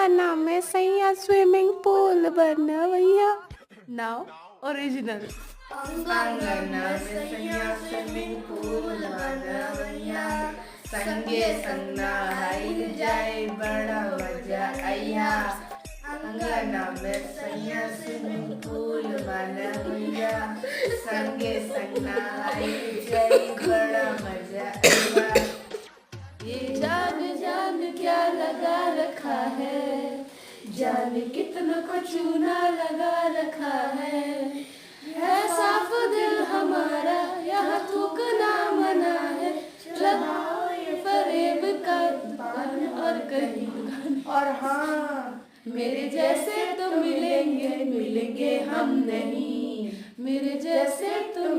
अंगना में सैया स्विमिंग पूल बनवैया। Now original. अंगना में सैया स्विमिंग पूल बनवैया, संगे संग नहाइल जाए बड़ा मजा आइया। अंगना में सैया स्विमिंग पूल बनवैया, संगे संग नहाइल जाए बड़ा मजा आइया। ये जान जान क्या लगा रखा है, जान कितना को चूना लगा रखा है साफ दिल हमारा यहाँ थूकना मना है। लगाओ ये फरेब का दुकान और कहीं दुकान। और हाँ, मेरे जैसे तो मिलेंगे मिलेंगे हम नहीं, मेरे जैसे तो